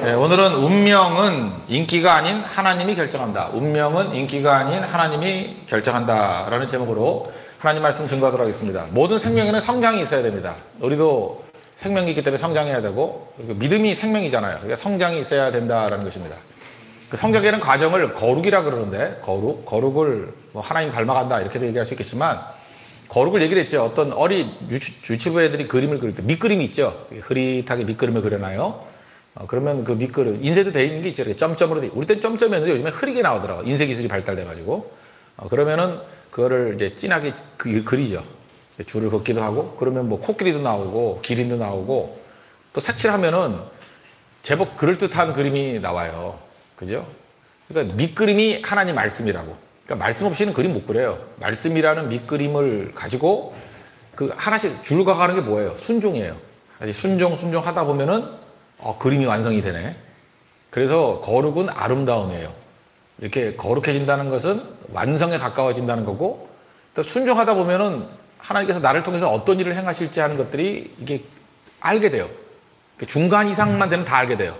네, 오늘은 운명은 인기가 아닌 하나님이 결정한다. 운명은 인기가 아닌 하나님이 결정한다. 라는 제목으로 하나님 말씀 증거하도록 하겠습니다. 모든 생명에는 성장이 있어야 됩니다. 우리도 생명이 있기 때문에 성장해야 되고, 믿음이 생명이잖아요. 그러니까 성장이 있어야 된다라는 것입니다. 그 성장하는 과정을 거룩이라 그러는데, 거룩을 뭐 하나님 닮아간다 이렇게도 얘기할 수 있겠지만, 거룩을 얘기를 했죠. 어떤 어린 유치부 애들이 그림을 그릴 때 밑그림이 있죠. 흐릿하게 밑그림을 그려놔요. 그러면 그 밑그림, 인쇄도 되어 있는 게 있죠. 점점으로 돼. 우리 땐 점점이었는데 요즘에 흐리게 나오더라고요. 인쇄 기술이 발달돼가지고. 그러면은 그거를 이제 진하게 그리죠. 줄을 긋기도 하고, 그러면 뭐 코끼리도 나오고, 기린도 나오고, 또 색칠하면은 제법 그럴듯한 그림이 나와요. 그죠? 그러니까 밑그림이 하나님 말씀이라고. 그러니까 말씀 없이는 그림 못 그려요. 말씀이라는 밑그림을 가지고 그 하나씩 줄과 가는 게 뭐예요? 순종이에요. 순종 하다 보면은 그림이 완성이 되네. 그래서 거룩은 아름다움이에요. 이렇게 거룩해진다는 것은 완성에 가까워진다는 거고, 또 순종하다 보면은 하나님께서 나를 통해서 어떤 일을 행하실지 하는 것들이 이게 알게 돼요. 중간 이상만 되면 다 알게 돼요.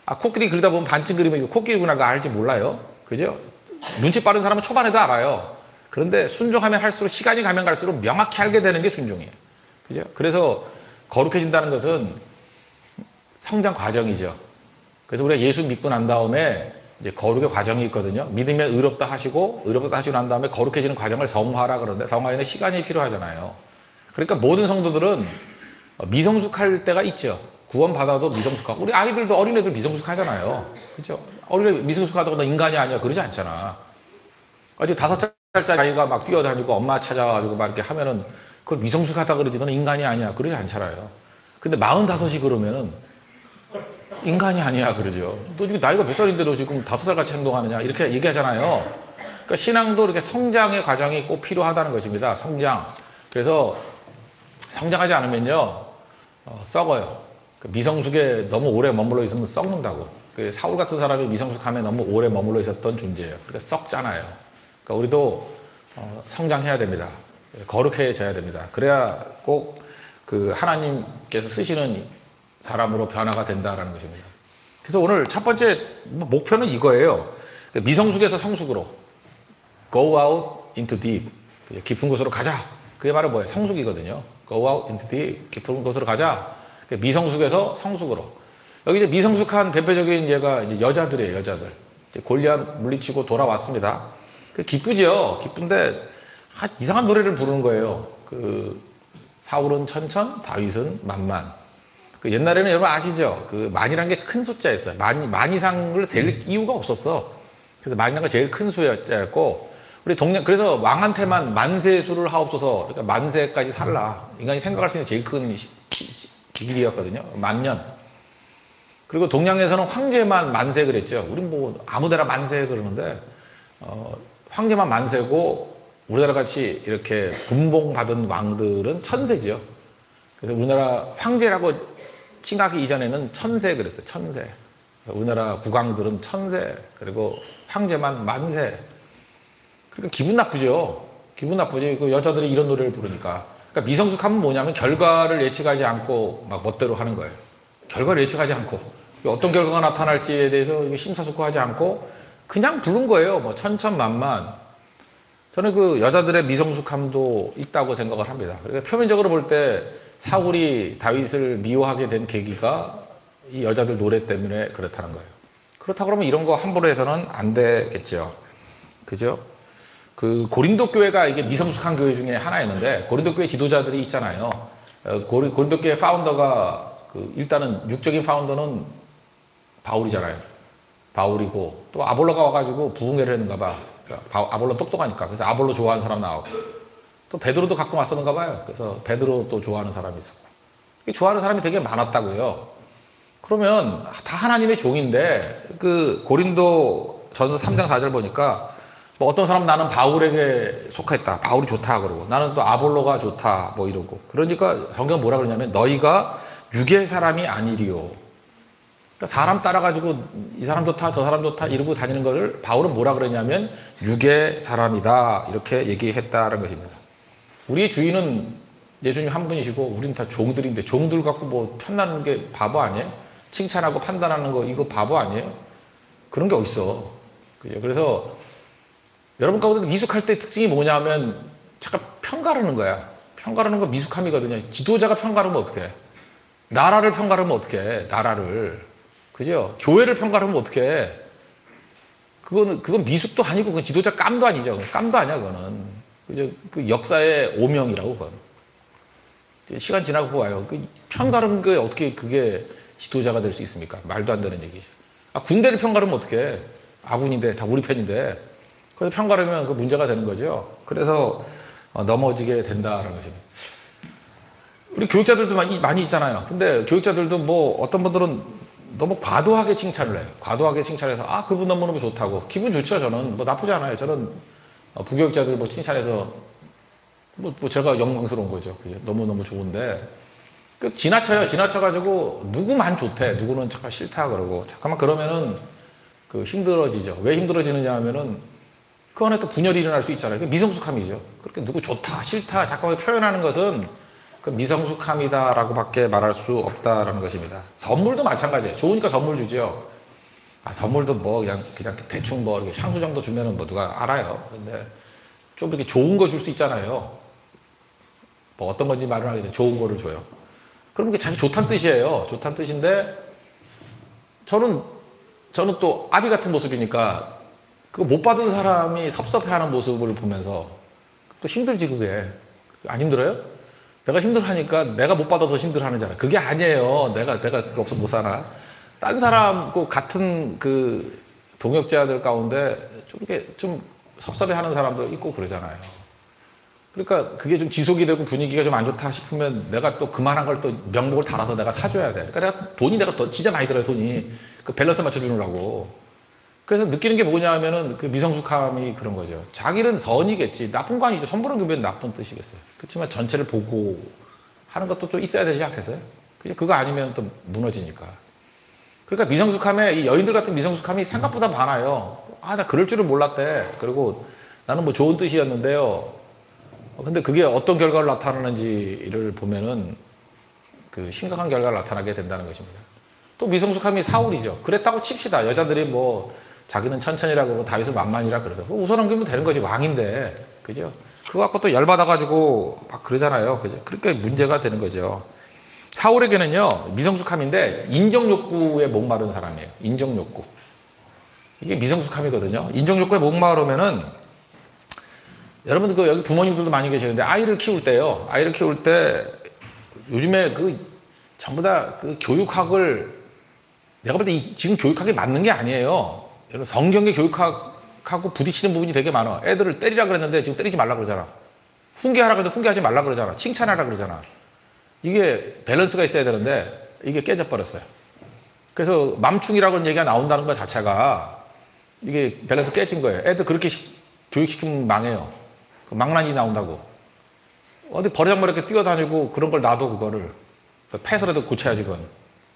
코끼리 그리다 보면 반쯤 그리면 이거 코끼리구나 그거 알지 몰라요. 그죠? 눈치 빠른 사람은 초반에도 알아요. 그런데 순종하면 할수록, 시간이 가면 갈수록 명확히 알게 되는 게 순종이에요. 그죠? 그래서 거룩해진다는 것은 성장 과정이죠. 그래서 우리가 예수 믿고 난 다음에 이제 거룩의 과정이 있거든요. 믿으면 의롭다 하시고, 의롭다 하시고 난 다음에 거룩해지는 과정을 성화라 그러는데, 성화에는 시간이 필요하잖아요. 그러니까 모든 성도들은 미성숙할 때가 있죠. 구원 받아도 미성숙하고, 우리 아이들도, 어린애들 미성숙하잖아요. 그죠? 어린애 미성숙하다고 너 인간이 아니야 그러지 않잖아. 어제 5살짜리 아이가 막 뛰어다니고 엄마 찾아가지고 막 이렇게 하면은 그걸 미성숙하다 그러지, 너는 인간이 아니야 그러지 않잖아요. 근데 45이 그러면은 인간이 아니야 그러죠. 너 지금 나이가 몇 살인데 너 지금 5살 같이 행동하느냐 이렇게 얘기하잖아요. 그러니까 신앙도 이렇게 성장의 과정이 꼭 필요하다는 것입니다. 성장. 그래서 성장하지 않으면요 썩어요. 미성숙에 너무 오래 머물러 있으면 썩는다고. 사울 같은 사람이 미성숙함에 너무 오래 머물러 있었던 존재예요. 그러니까 썩잖아요. 그러니까 우리도 성장해야 됩니다. 거룩해져야 됩니다. 그래야 꼭 그 하나님께서 쓰시는 사람으로 변화가 된다는 것입니다. 그래서 오늘 첫 번째 목표는 이거예요. 미성숙에서 성숙으로. Go out into deep. 깊은 곳으로 가자. 그게 바로 뭐예요? 성숙이거든요. Go out into deep. 깊은 곳으로 가자. 미성숙에서 성숙으로. 여기 이제 미성숙한 대표적인 예가 이제 여자들이에요, 여자들. 이제 골리앗 물리치고 돌아왔습니다. 기쁘죠? 기쁜데, 이상한 노래를 부르는 거예요. 사울은 천천, 다윗은 만만. 옛날에는 여러분 아시죠? 만이란 게 큰 숫자였어요. 만 이상을 셀 이유가 없었어. 그래서 만이란 게 제일 큰 숫자였고, 그래서 왕한테만 만세수를 하옵소서, 그러니까 만세까지 살라. 인간이 생각할 수 있는 제일 큰 길이었거든요. 만년. 그리고 동양에서는 황제만 만세 그랬죠. 우린 뭐 아무데나 만세 그러는데, 황제만 만세고, 우리나라 같이 이렇게 분봉받은 왕들은 천세죠. 그래서 우리나라 황제라고 칭하기 이전에는 천세 그랬어요. 천세. 우리나라 국왕들은 천세, 그리고 황제만 만세. 그러니까 기분 나쁘죠. 기분 나쁘죠. 그 여자들이 이런 노래를 부르니까. 그러니까 미성숙하면 뭐냐면 결과를 예측하지 않고 막 멋대로 하는 거예요. 결과를 예측하지 않고 어떤 결과가 나타날지에 대해서 심사숙고하지 않고 그냥 부른 거예요. 뭐 천천만만. 저는 그 여자들의 미성숙함도 있다고 생각을 합니다. 그러니까 표면적으로 볼 때 사울이 다윗을 미워하게 된 계기가 이 여자들 노래 때문에 그렇다는 거예요. 그렇다고 그러면 이런 거 함부로 해서는 안 되겠죠. 그죠? 고린도 교회가 이게 미성숙한 교회 중에 하나였는데, 고린도 교회 지도자들이 있잖아요. 고린도 교회 파운더가 일단은 육적인 파운더는 바울이잖아요. 바울이고, 또 아볼로가 와가지고 부흥회를 했는가 봐. 아볼로 똑똑하니까. 그래서 아볼로 좋아하는 사람 나오고, 또 베드로도 갖고 왔었는가 봐요. 그래서 베드로 또 좋아하는 사람이 있었고, 좋아하는 사람이 되게 많았다고요. 그러면 다 하나님의 종인데, 고린도 전서 3장 4절 보니까 뭐 어떤 사람은 나는 바울에게 속했다, 바울이 좋다 그러고, 나는 또 아볼로가 좋다 뭐 이러고. 그러니까 성경은 뭐라 그러냐면 너희가 육의 사람이 아니리요. 그러니까 사람 따라가지고 이 사람 좋다 저 사람 좋다 이러고 다니는 것을 바울은 뭐라 그러냐면 육의 사람이다 이렇게 얘기했다는 것입니다. 우리의 주인은 예수님 한 분이시고 우리는 다 종들인데 종들 갖고 뭐 편나는 게 바보 아니에요? 칭찬하고 판단하는 거 이거 바보 아니에요? 그런 게 어딨어. 그죠? 그래서 여러분 가운데 미숙할 때 특징이 뭐냐면 잠깐 편가르는 거야. 편가르는 건 미숙함이거든요. 지도자가 편가르면 어떡해? 나라를 편가르면 어떡해? 나라를. 그죠? 교회를 편가르면 어떡해? 그건 미숙도 아니고 그건 지도자 깜도 아니죠. 깜도 아니야 그거는. 그죠? 그 역사의 오명이라고 그건. 시간 지나고 와요. 그 편가른 게 어떻게 그게 지도자가 될 수 있습니까? 말도 안 되는 얘기죠. 군대를 편가르면 어떡해? 아군인데 다 우리 편인데. 그래서 편가르면 그 문제가 되는 거죠. 그래서 넘어지게 된다라는 것입니다. 우리 교육자들도 많이 있잖아요. 근데 교육자들도 뭐 어떤 분들은 너무 과도하게 칭찬을 해요. 과도하게 칭찬해서 그분 너무너무 좋다고. 기분 좋죠. 저는 뭐 나쁘지 않아요. 저는 부교육자들 뭐 칭찬해서 뭐 제가 영광스러운 거죠. 너무너무 좋은데 지나쳐요. 지나쳐가지고 누구만 좋대. 누구는 잠깐 싫다 그러고 잠깐만 그러면은 그 힘들어지죠. 왜 힘들어지느냐 하면은 그 안에 또 분열이 일어날 수 있잖아요. 미성숙함이죠. 그렇게 누구 좋다 싫다 잠깐만 표현하는 것은 그 미성숙함이다라고 밖에 말할 수 없다라는 것입니다. 선물도 마찬가지예요. 좋으니까 선물 주죠. 선물도 뭐 그냥 대충 뭐 이렇게 향수 정도 주면은 뭐 누가 알아요. 근데 좀 이렇게 좋은 거 줄 수 있잖아요. 뭐 어떤 건지 말을 하겠는데 좋은 거를 줘요. 그럼 그게 자기 좋다는 뜻이에요. 좋다는 뜻인데 저는 또 아비 같은 모습이니까 그거 못 받은 사람이 섭섭해하는 모습을 보면서 또 힘들지 그게. 안 힘들어요? 내가 힘들하니까 내가 못 받아서 힘들하는잖아. 그게 아니에요. 내가 그거 없어 못 사나. 딴 사람 같은 그 동역자들 가운데 좀 이렇게 좀 섭섭해하는 사람도 있고 그러잖아요. 그러니까 그게 좀 지속이 되고 분위기가 좀 안 좋다 싶으면 내가 또 그만한 걸 또 명목을 달아서 내가 사줘야 돼. 그러니까 내가 더 진짜 많이 들어요 돈이. 그 밸런스 맞춰주느라고. 그래서 느끼는 게 뭐냐 하면은 그 미성숙함이 그런 거죠. 자기는 선이겠지. 나쁜 거 아니죠. 선물은 그러면 나쁜 뜻이겠어요. 그렇지만 전체를 보고 하는 것도 또 있어야 되지 않겠어요? 그거 아니면 또 무너지니까. 그러니까 미성숙함에 이 여인들 같은 미성숙함이 생각보다 많아요. 나 그럴 줄은 몰랐대. 그리고 나는 뭐 좋은 뜻이었는데요. 근데 그게 어떤 결과를 나타나는지를 보면은 그 심각한 결과를 나타나게 된다는 것입니다. 또 미성숙함이 사울이죠. 그랬다고 칩시다. 여자들이 뭐 자기는 천천히라고 그러고 다윗은 만만이라 그러죠. 우선 넘기면 되는 거지. 왕인데. 그죠? 그거 갖고 또 열받아가지고 막 그러잖아요. 그죠? 그러니까 문제가 되는 거죠. 사울에게는요, 미성숙함인데 인정욕구에 목마른 사람이에요. 인정욕구. 이게 미성숙함이거든요. 인정욕구에 목마르면은 여러분 여기 부모님들도 많이 계시는데 아이를 키울 때요. 아이를 키울 때 요즘에 전부 다 그 교육학을 내가 볼 때 지금 교육학이 맞는 게 아니에요. 여러분 성경의 교육학하고 부딪히는 부분이 되게 많아. 애들을 때리라 그랬는데 지금 때리지 말라 그러잖아. 훈계하라 그랬는데 훈계하지 말라 그러잖아. 칭찬하라 그러잖아. 이게 밸런스가 있어야 되는데 이게 깨져버렸어요. 그래서 맘충이라고 얘기가 나온다는 것 자체가 이게 밸런스 깨진 거예요. 애들 그렇게 교육시키면 망해요. 망나니 나온다고. 어디 버르장머리하게 뛰어다니고 그런 걸 놔도 그거를 패서라도 고쳐야지 그건.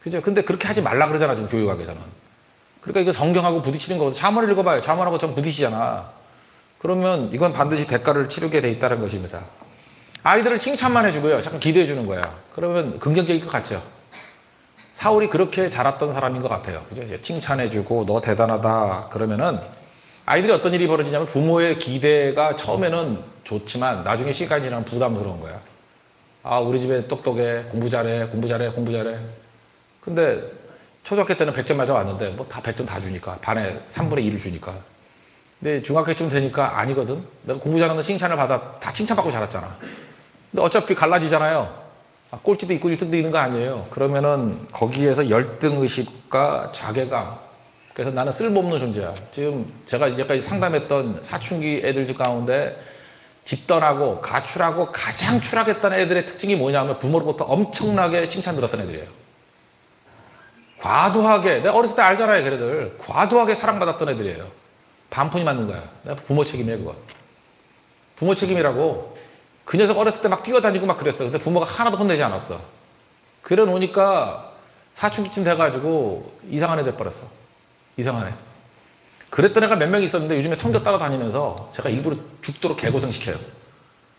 그죠? 근데 그렇게 하지 말라 그러잖아 지금 교육학에서는. 그러니까 이거 성경하고 부딪히는 거거든. 잠언을 읽어봐요. 잠언하고 좀 부딪히잖아. 그러면 이건 반드시 대가를 치르게 돼 있다는 것입니다. 아이들을 칭찬만 해주고요. 잠깐 기대해 주는 거야. 그러면 긍정적일 것 같죠? 사울이 그렇게 자랐던 사람인 것 같아요. 그죠? 칭찬해주고 너 대단하다 그러면은 아이들이 어떤 일이 벌어지냐면 부모의 기대가 처음에는 좋지만 나중에 시간이 지나면 부담스러운 거야. 우리 집에 똑똑해. 공부 잘해. 근데 초등학교 때는 100점 맞아 왔는데 뭐 다 100점 다 주니까. 반에 3분의 1을 주니까. 근데 중학교쯤 되니까 아니거든. 내가 공부 잘하는 칭찬을 받아. 다 칭찬받고 자랐잖아. 근데 어차피 갈라지잖아요. 꼴찌도 있고 1등도 있는 거 아니에요. 그러면은 거기에서 열등의식과 자괴감. 그래서 나는 쓸모없는 존재야. 지금 제가 이제까지 상담했던 사춘기 애들 집 가운데 집 떠나고 가출하고 가장 추락했던 애들의 특징이 뭐냐면 부모로부터 엄청나게 칭찬 들었던 애들이에요. 과도하게, 내가 어렸을 때 알잖아요, 걔네들. 과도하게 사랑받았던 애들이에요. 반푼이 맞는 거야. 내가 부모 책임이야, 그거. 부모 책임이라고. 그 녀석 어렸을 때 막 뛰어다니고 막 그랬어. 근데 부모가 하나도 혼내지 않았어. 그래 놓으니까 사춘기쯤 돼가지고 이상한 애 돼버렸어. 이상한 애. 그랬던 애가 몇 명 있었는데 요즘에 성적 따라다니면서 제가 일부러 죽도록 개고생 시켜요.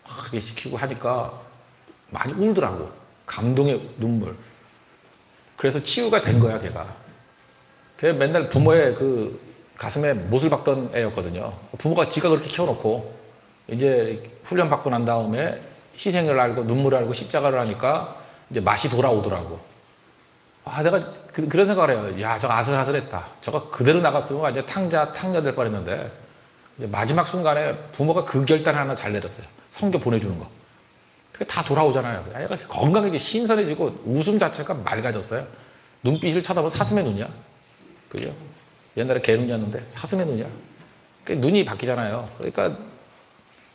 막 그렇게 시키고 하니까 많이 울더라고. 감동의 눈물. 그래서 치유가 된 거야, 걔가. 걔 맨날 부모의 그 가슴에 못을 박던 애였거든요. 부모가 지가 그렇게 키워놓고 이제 훈련 받고 난 다음에 희생을 알고 눈물을 알고 십자가를 하니까 이제 맛이 돌아오더라고. 아, 내가 그런 생각을 해요. 야, 저거 아슬아슬했다. 저거 그대로 나갔으면 완전 탕자 될 뻔했는데 이제 마지막 순간에 부모가 그 결단 하나 잘 내렸어요. 성교 보내주는 거. 그게 다 돌아오잖아요. 애가 건강하게 신선해지고 웃음 자체가 맑아졌어요. 눈빛을 쳐다보면 사슴의 눈이야. 그죠? 옛날에 개 눈이었는데 사슴의 눈이야. 눈이 바뀌잖아요. 그러니까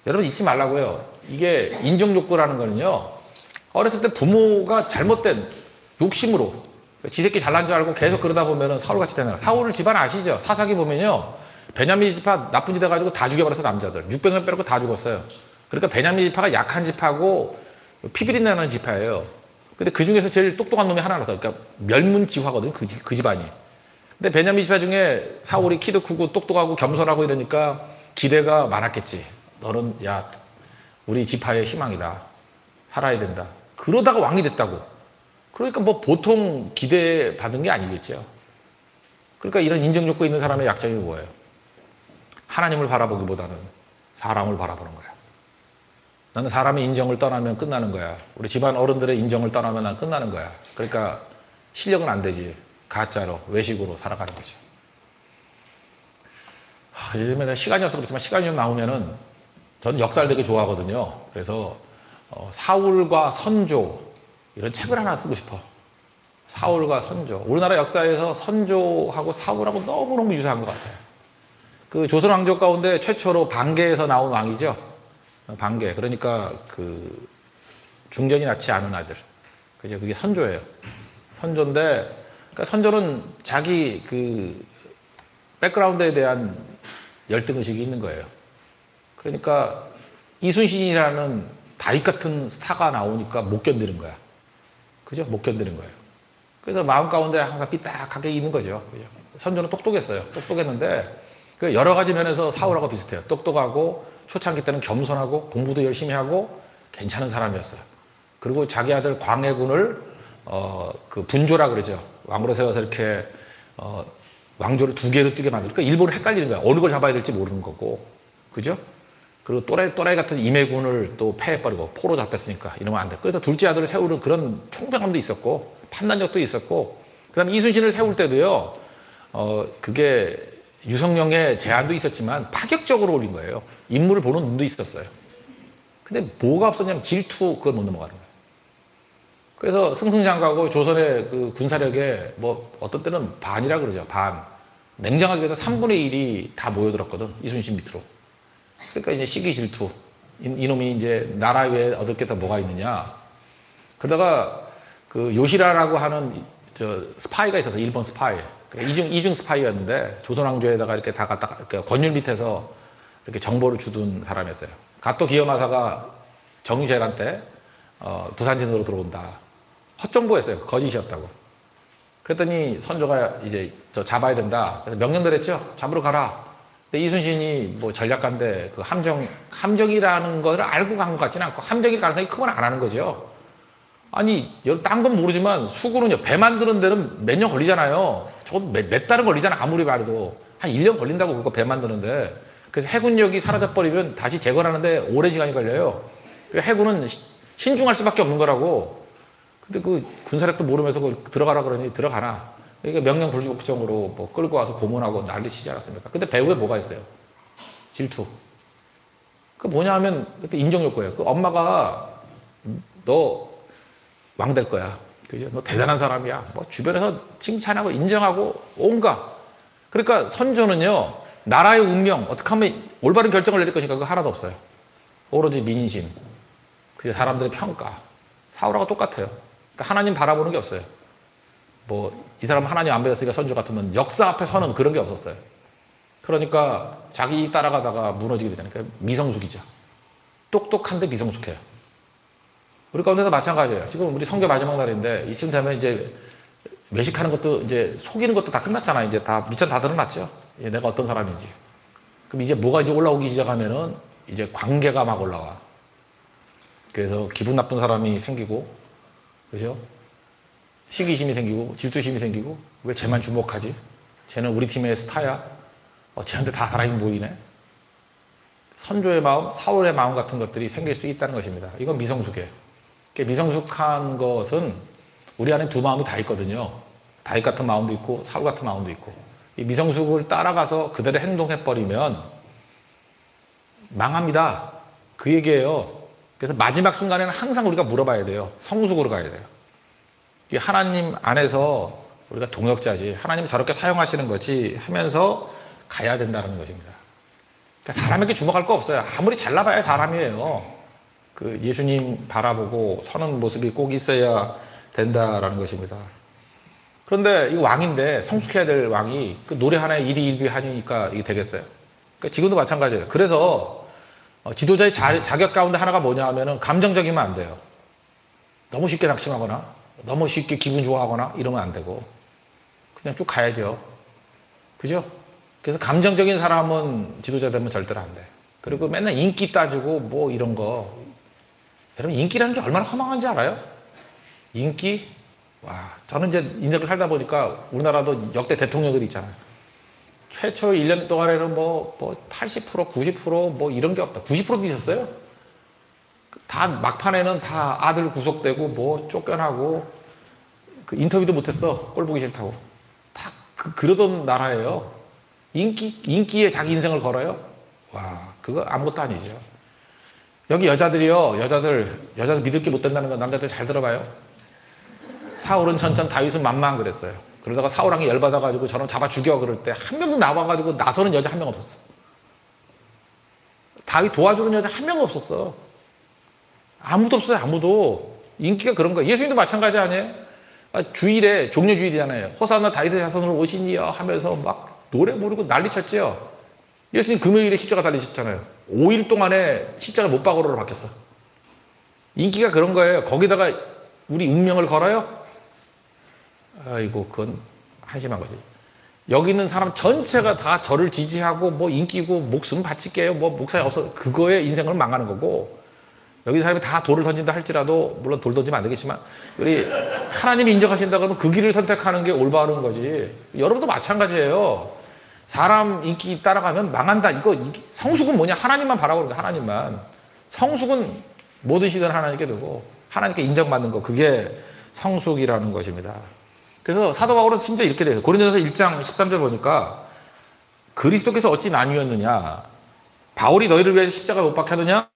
여러분 잊지 말라고요. 이게 인정욕구라는 거는요. 어렸을 때 부모가 잘못된 욕심으로 지 새끼 잘난 줄 알고 계속 그러다 보면 사울같이 되는 거예요. 사울 집안 아시죠? 사사기 보면요. 베냐민 지파 나쁜 짓 해가지고 다 죽여버려서 남자들. 600명 빼놓고 다 죽었어요. 그러니까 베냐민 지파가 약한 지파고 피비린 나는 지파예요. 근데 그 중에서 제일 똑똑한 놈이 하나라서. 그러니까 멸문지화거든요. 그 집안이. 근데 베냐민 지파 중에 사울이 키도 크고 똑똑하고 겸손하고 이러니까 기대가 많았겠지. 너는 야 우리 지파의 희망이다. 살아야 된다. 그러다가 왕이 됐다고. 그러니까 뭐 보통 기대 받은 게 아니겠죠. 그러니까 이런 인정욕구 있는 사람의 약점이 뭐예요? 하나님을 바라보기보다는 사람을 바라보는 거야. 나는 사람의 인정을 떠나면 끝나는 거야. 우리 집안 어른들의 인정을 떠나면 난 끝나는 거야. 그러니까 실력은 안 되지. 가짜로 외식으로 살아가는 거죠. 요즘에 내가 시간이 없어서 그렇지만 시간이 좀 나오면은 저는 역사를 되게 좋아하거든요. 그래서 사울과 선조 이런 책을 하나 쓰고 싶어. 사울과 선조. 우리나라 역사에서 선조하고 사울하고 너무너무 유사한 것 같아요. 그 조선 왕족 가운데 최초로 반계에서 나온 왕이죠. 반계. 그러니까 그 중전이 낳지 않은 아들. 그죠? 그게 선조예요. 선조인데, 그러니까 선조는 자기 그 백그라운드에 대한 열등의식이 있는 거예요. 그러니까 이순신이라는 다윗 같은 스타가 나오니까 못 견디는 거야. 그죠? 못 견디는 거예요. 그래서 마음 가운데 항상 삐딱하게 있는 거죠. 그죠? 선조는 똑똑했어요. 똑똑했는데 여러 가지 면에서 사울하고 비슷해요. 똑똑하고 초창기 때는 겸손하고 공부도 열심히 하고 괜찮은 사람이었어요. 그리고 자기 아들 광해군을 그 분조라 그러죠. 왕으로 세워서 이렇게 왕조를 두 개로 뛰게 만들고 그러니까 일본은 헷갈리는 거야. 어느 걸 잡아야 될지 모르는 거고. 그죠? 그리고 또라이 같은 임해군을 또 패해버리고 포로 잡혔으니까 이러면 안 돼. 그래서 둘째 아들을 세우는 그런 총명함도 있었고 판단력도 있었고 그다음에 이순신을 세울 때도요. 그게 유성룡의 제안도 있었지만 파격적으로 올린 거예요. 인물을 보는 눈도 있었어요. 근데 뭐가 없었냐면 질투 그거 못 넘어가는 거예요. 그래서 승승장구하고 조선의 그 군사력에 뭐 어떤 때는 반이라 그러죠. 반. 냉정하게 해서 3분의 1이 다 모여들었거든. 이순신 밑으로. 그러니까 이제 시기 질투. 이놈이 이제 나라 외에 얻을 게 다 뭐가 있느냐. 그러다가 그 요시라라고 하는 저 스파이가 있어서 일본 스파이. 그러니까 이중 스파이였는데 조선왕조에다가 이렇게 다 갖다 그러니까 권율 밑에서 이렇게 정보를 주둔 사람이었어요. 가토 기요마사가 정유재란 때 부산진으로 들어온다. 헛정보였어요. 거짓이었다고. 그랬더니 선조가 이제 저 잡아야 된다. 그래서 명령 내렸죠. 잡으러 가라. 근데 이순신이 뭐 전략가인데 그 함정이라는 걸 알고 간 것 같지는 않고 함정일 가능성이 크거나 안 하는 거죠. 아니, 딴 건 모르지만 수구는요, 배 만드는 데는 몇 년 걸리잖아요. 저건 몇 달은 걸리잖아. 아무리 말해도. 한 1년 걸린다고 그거 배 만드는데. 그래서 해군력이 사라져버리면 다시 재건하는데 오래 시간이 걸려요. 해군은 신중할 수밖에 없는 거라고. 근데 그 군사력도 모르면서 들어가라 그러니 들어가나. 이게 명령 불복종으로 뭐 끌고 와서 고문하고 난리 치지 않았습니까? 근데 배후에 뭐가 있어요? 질투. 그 뭐냐 하면 그때 인정욕구예요. 그 엄마가 너 왕 될 거야. 그죠? 너 대단한 사람이야. 뭐 주변에서 칭찬하고 인정하고 온갖. 그러니까 선조는요, 나라의 운명, 어떻게 하면 올바른 결정을 내릴 것인가 그거 하나도 없어요. 오로지 민심. 그리고 사람들의 평가. 사울하고 똑같아요. 그러니까 하나님 바라보는 게 없어요. 뭐, 이 사람 하나님 안 믿었으니까 선조 같으면 역사 앞에 서는 그런 게 없었어요. 그러니까 자기 따라가다가 무너지게 되잖아요. 그러니까 미성숙이죠. 똑똑한데 미성숙해요. 우리 가운데도 마찬가지예요. 지금 우리 성교 마지막 날인데 이쯤 되면 이제 외식하는 것도 이제 속이는 것도 다 끝났잖아요. 이제 다 미천 다 드러났죠. 내가 어떤 사람인지. 그럼 이제 뭐가 이제 올라오기 시작하면은 이제 관계가 막 올라와. 그래서 기분 나쁜 사람이 생기고, 그죠? 시기심이 생기고 질투심이 생기고 왜 쟤만 주목하지? 쟤는 우리 팀의 스타야. 쟤한테 다 사람이 모이네. 선조의 마음, 사울의 마음 같은 것들이 생길 수 있다는 것입니다. 이건 미성숙이에요. 미성숙한 것은 우리 안에 두 마음이 다 있거든요. 다윗 같은 마음도 있고 사울 같은 마음도 있고. 이 미성숙을 따라가서 그대로 행동해버리면 망합니다. 그 얘기예요. 그래서 마지막 순간에는 항상 우리가 물어봐야 돼요. 성숙으로 가야 돼요. 이 하나님 안에서 우리가 동역자지, 하나님 저렇게 사용하시는 거지 하면서 가야 된다는 것입니다. 그러니까 사람에게 주목할 거 없어요. 아무리 잘나봐야 사람이에요. 그 예수님 바라보고 서는 모습이 꼭 있어야 된다라는 것입니다. 그런데 이 왕인데 성숙해야 될 왕이 그 노래 하나에 일희일비 하니까 이게 되겠어요? 그러니까 지금도 마찬가지예요. 그래서 지도자의 자격 가운데 하나가 뭐냐 하면은 감정적이면 안 돼요. 너무 쉽게 낙심하거나 너무 쉽게 기분 좋아하거나 이러면 안 되고 그냥 쭉 가야죠. 그죠? 그래서 감정적인 사람은 지도자 되면 절대로 안 돼. 그리고 맨날 인기 따지고 뭐 이런 거. 여러분 인기라는 게 얼마나 허망한지 알아요? 인기? 와, 저는 이제 인생을 살다 보니까 우리나라도 역대 대통령들이 있잖아요. 최초 1년 동안에는 뭐 80%, 90% 이런 게 없다. 90%도 있었어요. 다 막판에는 다 아들 구속되고 뭐 쫓겨나고 그 인터뷰도 못했어. 꼴 보기 싫다고. 다 그러던 나라예요. 인기에 자기 인생을 걸어요? 와, 그거 아무것도 아니죠. 여기 여자들 믿을 게 못 된다는 건 남자들 잘 들어봐요. 사울은 천천, 다윗은 만만 그랬어요. 그러다가 사울왕이 열받아가지고 저런 잡아 죽여 그럴 때 한 명도 나와가지고 나서는 여자 한 명 없었어. 다윗 도와주는 여자 한 명 없었어. 아무도 없어요. 아무도. 인기가 그런 거예요. 예수님도 마찬가지 아니에요? 주일에 종려주일이잖아요. 호산나 다윗의 자손으로 오시니여 하면서 막 노래 부르고 난리쳤지요. 예수님 금요일에 십자가 달리셨잖아요. 5일 동안에 십자가 못 박으로 박혔어. 인기가 그런 거예요. 거기다가 우리 운명을 걸어요? 아이고, 그건 한심한 거지. 여기 있는 사람 전체가 다 저를 지지하고 뭐 인기고 목숨 바칠게요. 뭐 목사에 없어. 그거에 인생을 망하는 거고. 여기 사람이 다 돌을 던진다 할지라도 물론 돌 던지면 안 되겠지만 우리 하나님이 인정하신다 그러면 그 길을 선택하는 게 올바른 거지. 여러분도 마찬가지예요. 사람 인기 따라가면 망한다. 성숙은 뭐냐? 하나님만 바라보는 거야. 하나님만. 성숙은 뭐든 시든 하나님께 두고 하나님께 인정받는 거. 그게 성숙이라는 것입니다. 그래서 사도 바울은 심지어 이렇게 돼요. 고린도전서 1장 13절 보니까 그리스도께서 어찌 나뉘었느냐? 바울이 너희를 위해서 십자가 못 박혔느냐?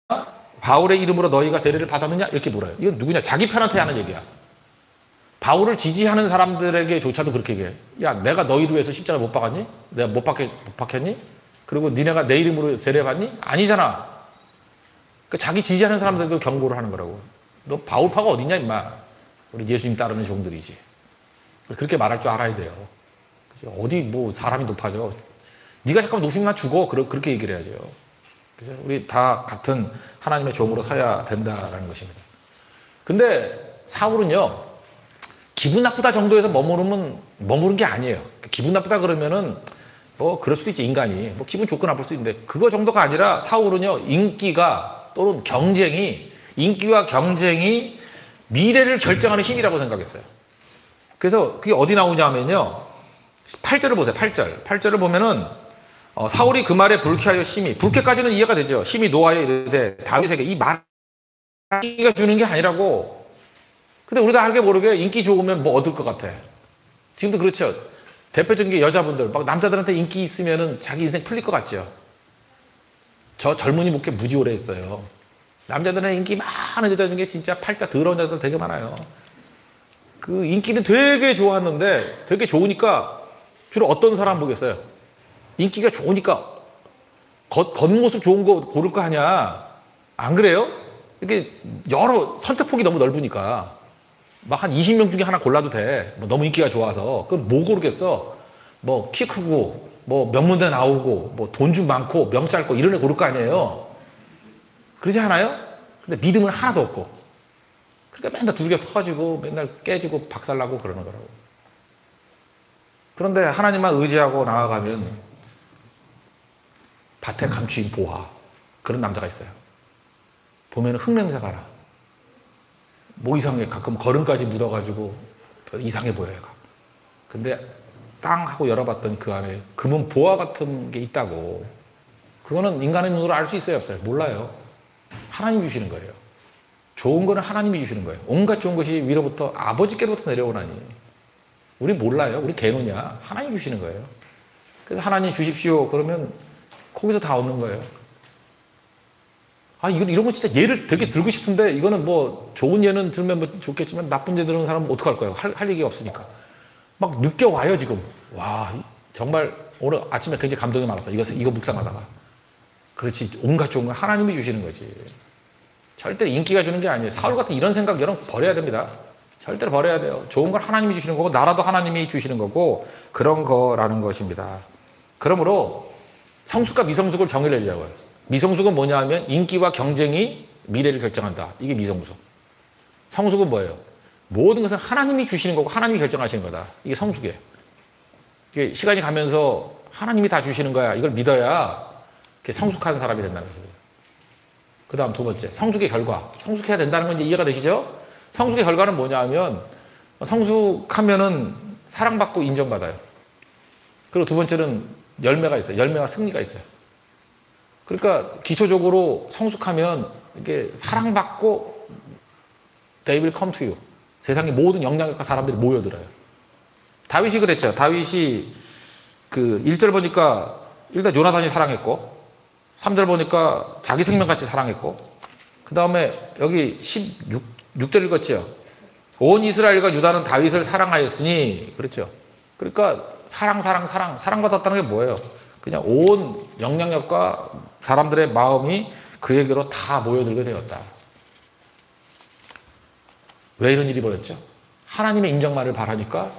바울의 이름으로 너희가 세례를 받았느냐? 이렇게 물어요. 이건 누구냐? 자기 편한테 하는 얘기야. 바울을 지지하는 사람들에게조차도 그렇게 얘기해. 야, 내가 너희를 위해서 십자가 못 박았니? 내가 못 박혔니? 그리고 니네가 내 이름으로 세례 받니? 아니잖아. 그러니까 자기 지지하는 사람들도 경고를 하는 거라고. 너 바울파가 어딨냐 임마. 우리 예수님 따르는 종들이지. 그렇게 말할 줄 알아야 돼요. 어디 뭐 사람이 높아져. 네가 잠깐 높이면 나 죽어. 그렇게 얘기를 해야죠. 그죠? 우리 다 같은 하나님의 종으로 서야 된다라는 것입니다. 근데 사울은요, 기분 나쁘다 정도에서 머무른 게 아니에요. 기분 나쁘다 그러면은 뭐 그럴 수도 있지, 인간이. 뭐 기분 좋고 나쁠 수도 있는데 그거 정도가 아니라 사울은요, 인기가 또는 인기와 경쟁이 미래를 결정하는 힘이라고 생각했어요. 그래서 그게 어디 나오냐 하면요, 8절을 보세요. 8절을 보면은 사울이 그 말에 불쾌하여 심히, 불쾌까지는 이해가 되죠. 심히 노하여 이르되 다윗에게 이 말이가 주는 게 아니라고. 근데 우리도 알게 모르게 인기 좋으면 뭐 얻을 것 같아. 지금도 그렇죠. 대표적인 게 여자분들, 막 남자들한테 인기 있으면은 자기 인생 풀릴 것 같죠. 저 젊은이 목회 무지 오래 했어요. 남자들은 인기 많은 여자 중에 진짜 팔자 더러운 여자들 되게 많아요. 그 인기는 되게 좋았는데 되게 좋으니까 주로 어떤 사람 보겠어요? 인기가 좋으니까 겉모습 좋은 거 고를 거 아니야. 안 그래요? 이렇게 여러 선택폭이 너무 넓으니까 막 한 20명 중에 하나 골라도 돼. 뭐 너무 인기가 좋아서. 그럼 뭐 고르겠어? 뭐 키 크고 뭐 명문대 나오고 뭐 돈 좀 많고 명 짧고 이런 애 고를 거 아니에요. 그러지 않아요? 근데 믿음은 하나도 없고. 그러니까 맨날 두들겨 터지고 맨날 깨지고 박살나고 그러는 거라고. 그런데 하나님만 의지하고 나아가면 밭에 감추인 보화, 그런 남자가 있어요. 보면 흙냄새가 나. 뭐 이상해. 가끔 거름까지 묻어가지고 이상해 보여요. 얘가. 근데 땅 하고 열어봤더니 그 안에 금은 보화 같은 게 있다고. 그거는 인간의 눈으로 알 수 있어요, 없어요? 몰라요. 하나님이 주시는 거예요. 좋은 거는 하나님이 주시는 거예요. 온갖 좋은 것이 위로부터 아버지께로부터 내려오나니. 우리 몰라요. 우리 개노냐. 하나님 주시는 거예요. 그래서 하나님 주십시오. 그러면 거기서 다 얻는 거예요. 아, 이런 거 진짜 예를 되게 들고 싶은데 이거는 뭐 좋은 예는 들면 뭐 좋겠지만 나쁜 예 들은 사람은 어떡할 거예요? 할 얘기가 없으니까. 막 느껴와요, 지금. 와, 정말 오늘 아침에 굉장히 감동이 많았어. 이거 묵상하다가. 그렇지. 온갖 좋은 거 하나님이 주시는 거지. 절대로 인기가 주는 게 아니에요. 사울 같은 이런 생각 여러분 버려야 됩니다. 절대로 버려야 돼요. 좋은 건 하나님이 주시는 거고 나라도 하나님이 주시는 거고 그런 거라는 것입니다. 그러므로 성숙과 미성숙을 정의를 내자고요. 미성숙은 뭐냐 하면 인기와 경쟁이 미래를 결정한다. 이게 미성숙. 성숙은 뭐예요? 모든 것은 하나님이 주시는 거고 하나님이 결정하시는 거다. 이게 성숙이에요. 이게 시간이 가면서 하나님이 다 주시는 거야. 이걸 믿어야 성숙한 사람이 된다는 거예요. 그 다음 두 번째, 성숙의 결과. 성숙해야 된다는 건 이제 이해가 되시죠? 성숙의 결과는 뭐냐 하면 성숙하면은 사랑받고 인정받아요. 그리고 두 번째는 열매가 있어요. 열매와 승리가 있어요. 그러니까 기초적으로 성숙하면 이게 사랑받고 they will come to you. 세상의 모든 영향력과 사람들이 모여들어요. 다윗이 그랬죠. 다윗이 그 1절 보니까 일단 요나단이 사랑했고 3절 보니까 자기 생명같이 사랑했고 그 다음에 여기 6절 읽었죠. 온 이스라엘과 유다는 다윗을 사랑하였으니 그렇죠. 그러니까 사랑받았다는 게 뭐예요? 그냥 온 영향력과 사람들의 마음이 그에게로 다 모여들게 되었다. 왜 이런 일이 벌어졌죠? 하나님의 인정만을 바라니까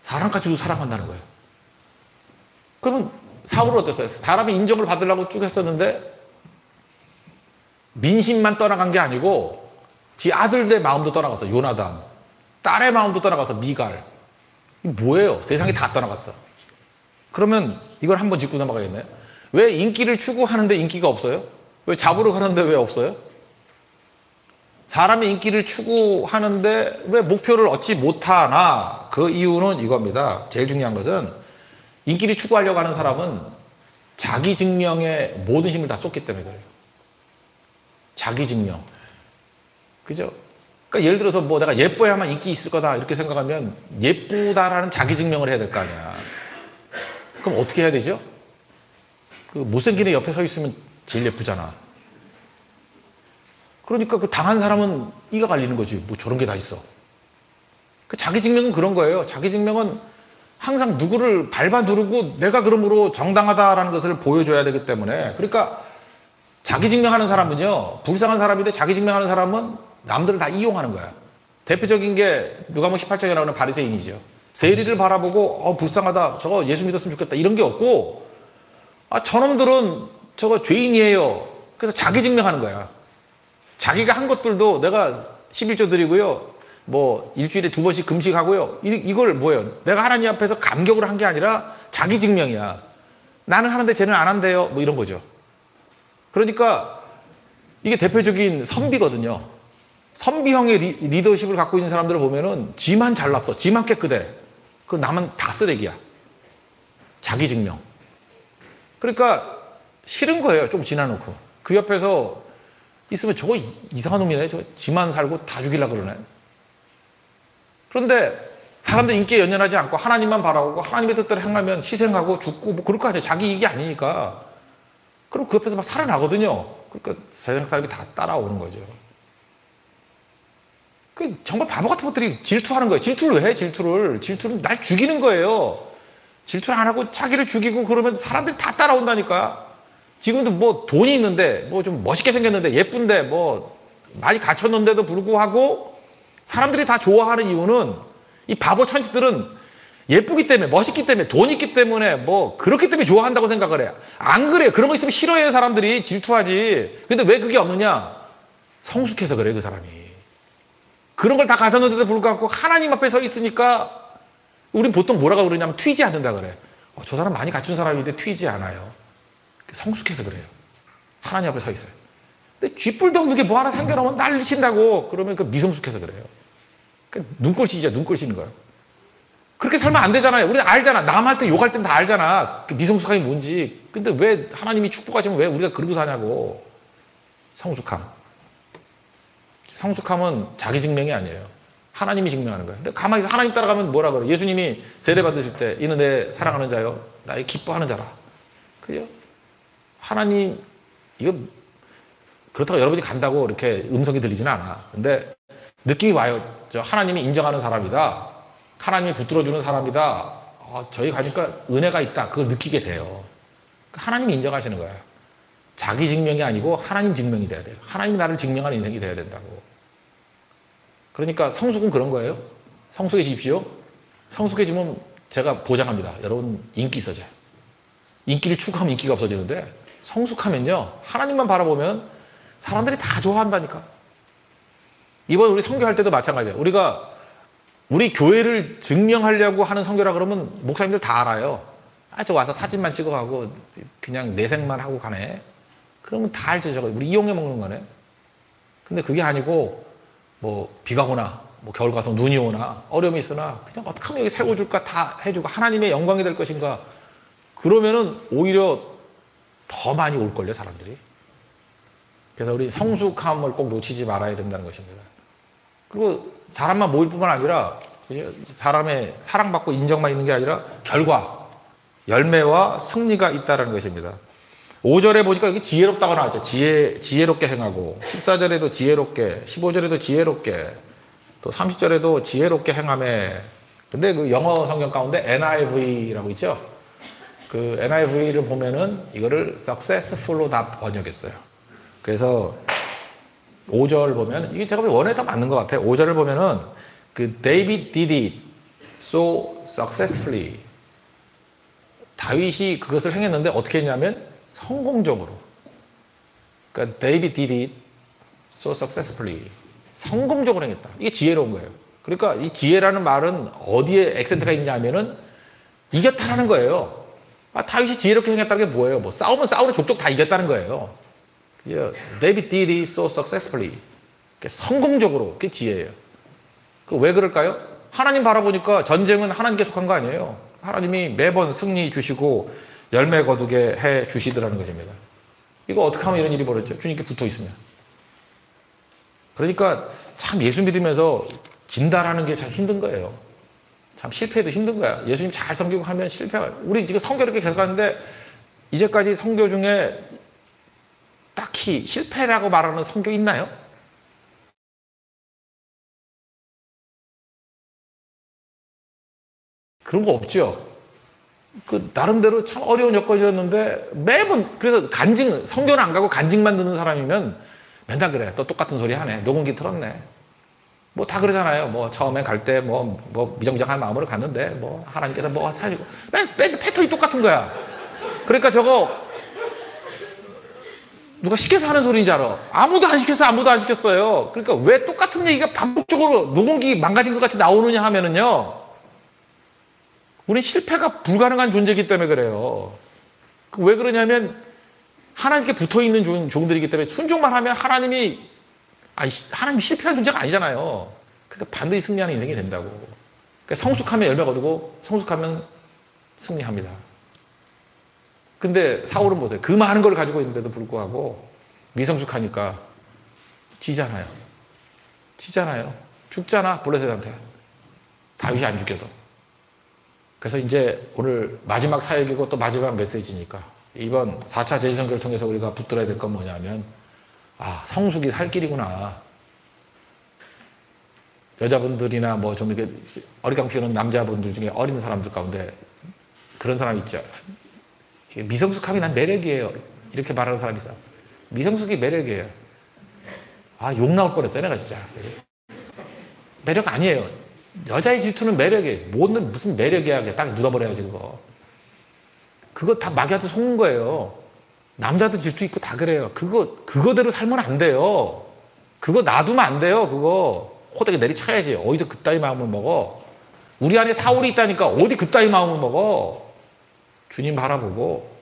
사람까지도 사랑한다는 거예요. 그러면 사울은 어땠어요? 사람의 인정을 받으려고 쭉 했었는데 민심만 떠나간 게 아니고 지 아들의 마음도 떠나갔어. 요나단. 딸의 마음도 떠나가서 미갈. 이게 뭐예요? 세상이 다 떠나갔어. 그러면 이걸 한번 짚고 넘어가겠네요. 왜 인기를 추구하는데 인기가 없어요? 왜 잡으러 가는데 왜 없어요? 사람의 인기를 추구하는데 왜 목표를 얻지 못하나? 그 이유는 이겁니다. 제일 중요한 것은 인기를 추구하려고 하는 사람은 자기 증명에 모든 힘을 다 쏟기 때문에 그래요. 자기 증명. 그죠? 그러니까 예를 들어서 뭐 내가 예뻐야만 인기 있을 거다 이렇게 생각하면 예쁘다라는 자기 증명을 해야 될 거 아니야. 그럼 어떻게 해야 되죠? 그 못생긴 애 옆에 서 있으면 제일 예쁘잖아. 그러니까 그 당한 사람은 이가 갈리는 거지. 뭐 저런 게 다 있어. 그 자기 증명은 그런 거예요. 자기 증명은 항상 누구를 밟아 누르고 내가 그러므로 정당하다라는 것을 보여줘야 되기 때문에 그러니까 자기 증명하는 사람은요 불쌍한 사람인데 자기 증명하는 사람은 남들을 다 이용하는 거야. 대표적인 게 누가복음 18장에 나오는 바리새인이죠. 세리를 바라보고 불쌍하다 저거 예수 믿었으면 좋겠다 이런 게 없고 저놈들은 저거 죄인이에요. 그래서 자기 증명하는 거야. 자기가 한 것들도 내가 11조 드리고요 뭐 일주일에 2번씩 금식하고요 이걸 뭐예요? 내가 하나님 앞에서 감격을 한 게 아니라 자기 증명이야. 나는 하는데 쟤는 안 한대요 뭐 이런 거죠. 그러니까 이게 대표적인 선비거든요. 선비형의 리더십을 갖고 있는 사람들을 보면은 지만 잘났어. 지만 깨끗해. 그 남은 다 쓰레기야. 자기 증명. 그러니까 싫은 거예요. 좀 지나놓고. 그 옆에서 있으면 저거 이상한 놈이네. 저 지만 살고 다 죽이려고 그러네. 그런데 사람들 인기에 연연하지 않고 하나님만 바라보고 하나님의 뜻대로 행하면 희생하고 죽고 뭐 그럴 거 아니에요. 자기 이익이 아니니까. 그럼 그 옆에서 막 살아나거든요. 그러니까 세상 사람이 다 따라오는 거죠. 그 정말 바보 같은 것들이 질투하는 거예요. 질투를 왜 해? 질투는 날 죽이는 거예요. 질투를 안 하고 자기를 죽이고 그러면 사람들이 다 따라온다니까. 지금도 뭐 돈이 있는데 뭐 좀 멋있게 생겼는데 예쁜데 뭐 많이 갖췄는데도 불구하고 사람들이 다 좋아하는 이유는 이 바보 천치들은 예쁘기 때문에 멋있기 때문에 돈 있기 때문에 뭐 그렇기 때문에 좋아한다고 생각을 해요. 안 그래요. 그런 거 있으면 싫어해요. 사람들이 질투하지. 근데 왜 그게 없느냐? 성숙해서 그래 그 사람이. 그런 걸 다 가졌는데도 불구하고 하나님 앞에 서 있으니까 우린 보통 뭐라고 그러냐면 튀지 않는다 그래. 저 사람 많이 갖춘 사람인데 튀지 않아요. 성숙해서 그래요. 하나님 앞에 서 있어요. 근데 쥐뿔도 없는 게 뭐 하나 생겨나면 난리친다고 그러면 그 미성숙해서 그래요. 눈꼴시죠. 눈꼴시는 거예요. 그렇게 살면 안 되잖아요. 우리는 알잖아. 남한테 욕할 땐 다 알잖아. 그 미성숙함이 뭔지. 근데 왜 하나님이 축복하시면 왜 우리가 그러고 사냐고. 성숙함. 성숙함은 자기 증명이 아니에요. 하나님이 증명하는 거예요. 근데 가만히 하나님 따라가면 뭐라 그래요? 예수님이 세례 받으실 때 이는 내 사랑하는 자요, 나의 기뻐하는 자라. 그죠? 하나님, 이거 그렇다고 여러분이 간다고 이렇게 음성이 들리지는 않아. 근데 느낌이 와요. 저 하나님이 인정하는 사람이다. 하나님이 붙들어주는 사람이다. 저희 가니까 은혜가 있다. 그걸 느끼게 돼요. 하나님이 인정하시는 거야. 자기 증명이 아니고 하나님 증명이 돼야 돼요. 하나님이 나를 증명하는 인생이 돼야 된다고. 그러니까 성숙은 그런 거예요. 성숙해지십시오. 성숙해지면 제가 보장합니다. 여러분 인기 있어져요. 인기를 추구하면 인기가 없어지는데 성숙하면요. 하나님만 바라보면 사람들이 다 좋아한다니까. 이번 우리 선교할 때도 마찬가지예요. 우리 교회를 증명하려고 하는 선교라 그러면 목사님들 다 알아요. 저 와서 사진만 찍어가고 그냥 내색만 하고 가네. 그러면 다 알죠. 저거 우리 이용해 먹는 거네. 근데 그게 아니고 뭐 비가 오나 뭐 겨울 같은 눈이 오나 어려움이 있으나 그냥 어떻게 하면 여기 세워줄까 다 해주고 하나님의 영광이 될 것인가. 그러면은 오히려 더 많이 올걸요 사람들이. 그래서 우리 성숙함을 꼭 놓치지 말아야 된다는 것입니다. 그리고 사람만 모일 뿐만 아니라 사람의 사랑받고 인정만 있는 게 아니라 결과, 열매와 승리가 있다는 것입니다. 5절에 보니까 여기 지혜롭다고 나왔죠. 지혜롭게 행하고 14절에도 지혜롭게, 15절에도 지혜롭게, 또 30절에도 지혜롭게 행하매. 근데 그 영어 성경 가운데 NIV라고 있죠. 그 NIV를 보면은 이거를 successful로 다 번역했어요. 그래서 5절 보면 이게 제가 원에 더 맞는 것 같아요. 5절을 보면은 그 David did it so successfully. 다윗이 그것을 행했는데 어떻게 했냐면 성공적으로. 그러니까 David did it so successfully. 성공적으로 행했다. 이게 지혜로운 거예요. 그러니까 이 지혜라는 말은 어디에 액센트가 있냐면은 이겼다라는 거예요. 다윗이 지혜롭게 행했다는 게 뭐예요? 뭐 싸우면 싸우는 족족 다 이겼다는 거예요. David did it so successfully. 성공적으로. 그게 지혜예요. 왜 그럴까요? 하나님 바라보니까 전쟁은 하나님께 속한 거 아니에요. 하나님이 매번 승리 주시고 열매 거두게 해 주시더라는 것입니다. 이거 어떻게 하면 이런 일이 벌어졌죠? 주님께 붙어 있으면. 그러니까 참 예수 믿으면서 진다라는 게 참 힘든 거예요. 참 실패해도 힘든 거야. 예수님 잘 섬기고 하면 실패가. 우리 지금 선교 이렇게 계속 하는데 이제까지 선교 중에 딱히 실패라고 말하는 선교 있나요? 그런 거 없죠. 그 나름대로 참 어려운 여건이었는데 매번 그래서 선교는 안 가고 간증만 듣는 사람이면 맨날 그래. 또 똑같은 소리 하네. 녹음기 틀었네. 뭐 다 그러잖아요. 뭐 처음에 갈 때 뭐 미정직한 마음으로 갔는데 뭐 하나님께서 뭐 사주고 맨 패턴이 똑같은 거야. 그러니까 저거 누가 시켜서 하는 소리인지 알아. 아무도 안 시켰어요. 그러니까 왜 똑같은 얘기가 반복적으로 녹음기 망가진 것 같이 나오느냐 하면은요. 우린 실패가 불가능한 존재이기 때문에 그래요. 왜 그러냐면 하나님께 붙어있는 종들이기 때문에 순종만 하면 하나님이 실패한 존재가 아니잖아요. 그러니까 반드시 승리하는 인생이 된다고. 그러니까 성숙하면 열매 거두고 성숙하면 승리합니다. 근데 사울은 보세요. 그 많은 걸 가지고 있는데도 불구하고 미성숙하니까 지잖아요. 죽잖아. 블레셋한테. 다윗이 안 죽여도. 그래서 이제 오늘 마지막 사역이고 또 마지막 메시지니까 이번 4차 제주선교를 통해서 우리가 붙들어야 될 건 뭐냐면 성숙이 살 길이구나. 여자분들이나 뭐 좀 이렇게 어리광 피우는 남자분들 중에 어린 사람들 가운데 그런 사람 있죠. 미성숙함이 난 매력이에요. 이렇게 말하는 사람이 있어. 미성숙이 매력이에요. 욕 나올 뻔했어. 내가 진짜. 매력 아니에요. 여자의 질투는 매력이에요. 무슨 매력이야. 딱 묻어버려야지 그거. 그거 다 마귀한테 속는 거예요. 남자도 질투 있고 다 그래요. 그거대로 살면 안 돼요. 그거 놔두면 안 돼요. 그거 호되게 내리쳐야지. 어디서 그따위 마음을 먹어. 우리 안에 사울이 있다니까 어디 그따위 마음을 먹어. 주님 바라보고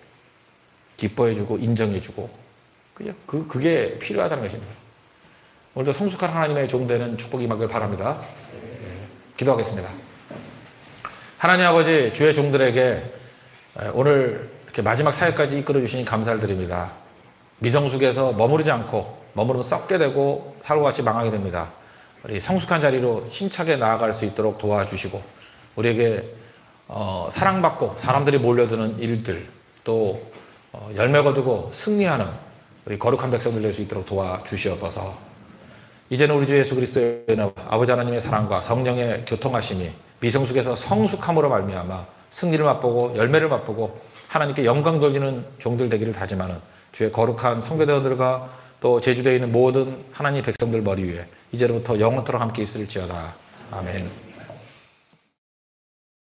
기뻐해주고 인정해주고 그냥 그게 필요하다는 것입니다. 오늘도 성숙한 하나님의 종되는 축복이 임하길 바랍니다. 기도하겠습니다. 하나님 아버지, 주의 종들에게 오늘 이렇게 마지막 사역까지 이끌어 주시니 감사를 드립니다. 미성숙에서 머무르지 않고 머무르면 썩게 되고 살고같이 망하게 됩니다. 우리 성숙한 자리로 힘차게 나아갈 수 있도록 도와주시고, 우리에게 사랑받고 사람들이 몰려드는 일들, 또 열매 거두고 승리하는 우리 거룩한 백성들 될 수 있도록 도와주시옵소서. 이제는 우리 주 예수 그리스도의 은혜와 아버지 하나님의 사랑과 성령의 교통하심이 미성숙에서 성숙함으로 말미암아 승리를 맛보고 열매를 맛보고 하나님께 영광 돌리는 종들 되기를 다짐하는 주의 거룩한 성교대원들과 또 제주도에 있는 모든 하나님 백성들 머리 위에 이제로부터 영원토록 함께 있을지어다. 아멘.